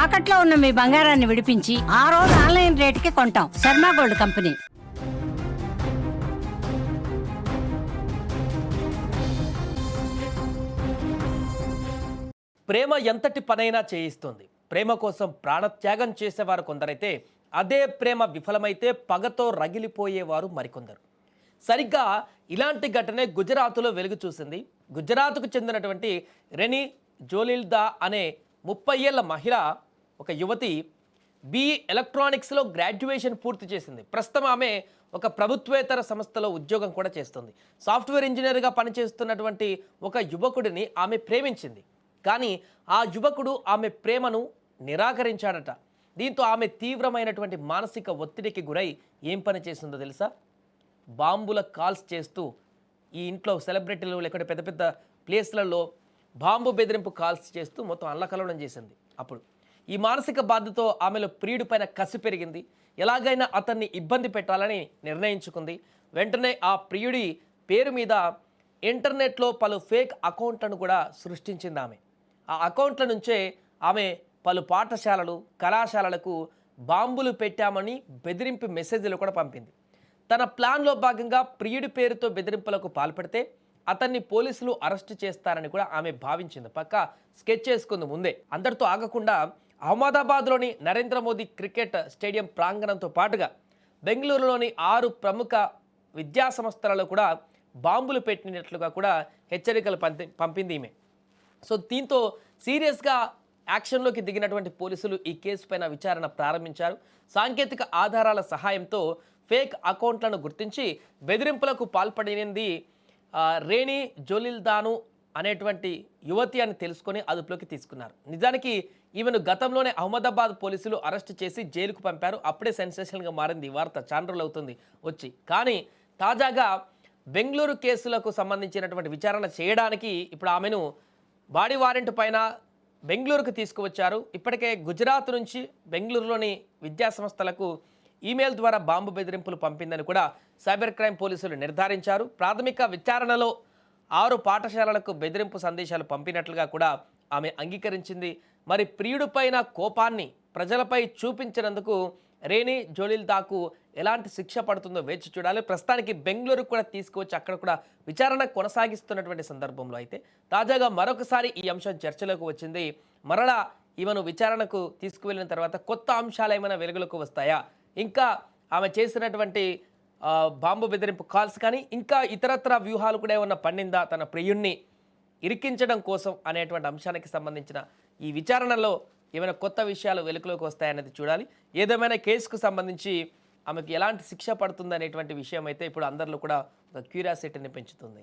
తాకట్లో ఉన్న మీ బంగారాన్ని విడిపించి ఆ రోజు ఆన్లైన్ రేటుకి కొంటాం. Sharma gold company. ప్రేమ ఎంతటి పనైనా చేయిస్తుంది. ప్రేమ కోసం ప్రాణత్యాగం చేసేవారు కొందరైతే, అదే ప్రేమ విఫలమైతే పగతో రగిలిపోయేవారు మరికొందరు. సరిగ్గా ఇలాంటి ఘటనే గుజరాత్లో వెలుగు చూసింది. గుజరాత్కు చెందినటువంటి రెనీ జోలిల్దా అనే 30 ఏళ్ల మహిళ, ఒక యువతి బీఈ ఎలక్ట్రానిక్స్లో గ్రాడ్యుయేషన్ పూర్తి చేసింది. ప్రస్తుతం ఆమె ఒక ప్రభుత్వేతర సంస్థలో ఉద్యోగం కూడా చేస్తుంది. సాఫ్ట్వేర్ ఇంజనీర్గా పనిచేస్తున్నటువంటి ఒక యువకుడిని ఆమె ప్రేమించింది. కానీ ఆ యువకుడు ఆమె ప్రేమను నిరాకరించాడట. దీంతో ఆమె తీవ్రమైనటువంటి మానసిక ఒత్తిడికి గురై ఏం పని చేసిందో తెలుసా? బాంబుల కాల్స్ చేస్తూ, ఈ ఇంట్లో సెలబ్రిటీలు లేకపోతే పెద్ద పెద్ద ప్లేస్లలో బాంబు బెదిరింపు కాల్స్ చేస్తూ మొత్తం అల్లకల్లోలం చేసింది. అప్పుడు ఈ మానసిక బాధతో ఆమెలో ప్రియుడి పైన కసి పెరిగింది. ఎలాగైనా అతన్ని ఇబ్బంది పెట్టాలని నిర్ణయించుకుంది. వెంటనే ఆ ప్రియుడి పేరు మీద ఇంటర్నెట్లో పలు ఫేక్ అకౌంట్లను కూడా సృష్టించింది ఆమె. ఆ అకౌంట్ల నుంచే ఆమె పలు పాఠశాలలు, కళాశాలలకు బాంబులు పెట్టామని బెదిరింపు మెసేజ్లు కూడా పంపింది. తన ప్లాన్లో భాగంగా ప్రియుడి పేరుతో బెదిరింపులకు పాల్పడితే అతన్ని పోలీసులు అరెస్టు చేస్తారని కూడా ఆమె భావించింది. పక్కా స్కెచ్ చేసుకుంది ముందే. అందరితో ఆగకుండా అహ్మదాబాద్లోని నరేంద్ర మోదీ క్రికెట్ స్టేడియం ప్రాంగణంతో పాటుగా బెంగళూరులోని 6 ప్రముఖ విద్యా సంస్థలలో కూడా బాంబులు పెట్టినట్లుగా కూడా హెచ్చరికలు పంపింది ఈమె. సో దీంతో సీరియస్గా యాక్షన్లోకి దిగినటువంటి పోలీసులు ఈ కేసు పైన విచారణ ప్రారంభించారు. సాంకేతిక ఆధారాల సహాయంతో ఫేక్ అకౌంట్లను గుర్తించి బెదిరింపులకు పాల్పడినది రేణి జోలిల్దాను అనేటువంటి యువతి అని తెలుసుకొని అదుపులోకి తీసుకున్నారు. నిజానికి ఈమెను గతంలోనే అహ్మదాబాద్ పోలీసులు అరెస్ట్ చేసి జైలుకు పంపారు. అప్పుడే సెన్సేషన్గా మారింది ఈ వార్త. చాలా రోజులు అవుతుంది వచ్చి. కానీ తాజాగా బెంగళూరు కేసులకు సంబంధించినటువంటి విచారణ చేయడానికి ఇప్పుడు ఆమెను బాడీ వారెంట్ పైన బెంగళూరుకు తీసుకువచ్చారు. ఇప్పటికే గుజరాత్ నుంచి బెంగళూరులోని విద్యా సంస్థలకు ఈమెయిల్ ద్వారా బాంబు బెదిరింపులు పంపిందని కూడా సైబర్ క్రైమ్ పోలీసులు నిర్ధారించారు. ప్రాథమిక విచారణలో 6 పాఠశాలలకు బెదిరింపు సందేశాలు పంపినట్లుగా కూడా ఆమె అంగీకరించింది. మరి ప్రియుడిపైన కోపాన్ని ప్రజలపై చూపించినందుకు రేణి జోలిల్దాకు ఎలాంటి శిక్ష పడుతుందో వేచి చూడాలి. ప్రస్తుతానికి బెంగళూరుకు కూడా తీసుకువచ్చి అక్కడ కూడా విచారణ కొనసాగిస్తున్నటువంటి సందర్భంలో అయితే తాజాగా మరొకసారి ఈ అంశం చర్చలోకి వచ్చింది. మరలా ఈమెను విచారణకు తీసుకువెళ్ళిన తర్వాత కొత్త అంశాలు ఏమైనా వెలుగులోకి వస్తాయా, ఇంకా ఆమె చేసినటువంటి బాంబు బెదిరింపు కాల్స్ కానీ ఇంకా ఇతరత్ర వ్యూహాలు కూడా ఏమన్నా పండిందా తన ప్రియుణ్ణి ఇరికించడం కోసం అనేటువంటి అంశానికి సంబంధించిన ఈ విచారణలో ఏమైనా కొత్త విషయాలు వెలుగులోకి వస్తాయనేది చూడాలి. ఏదేమైనా కేసుకు సంబంధించి ఆమెకు ఎలాంటి శిక్ష పడుతుంది అనేటువంటి విషయం అయితే ఇప్పుడు అందరిలో కూడా ఒక క్యూరియాసిటీని పెంచుతుంది.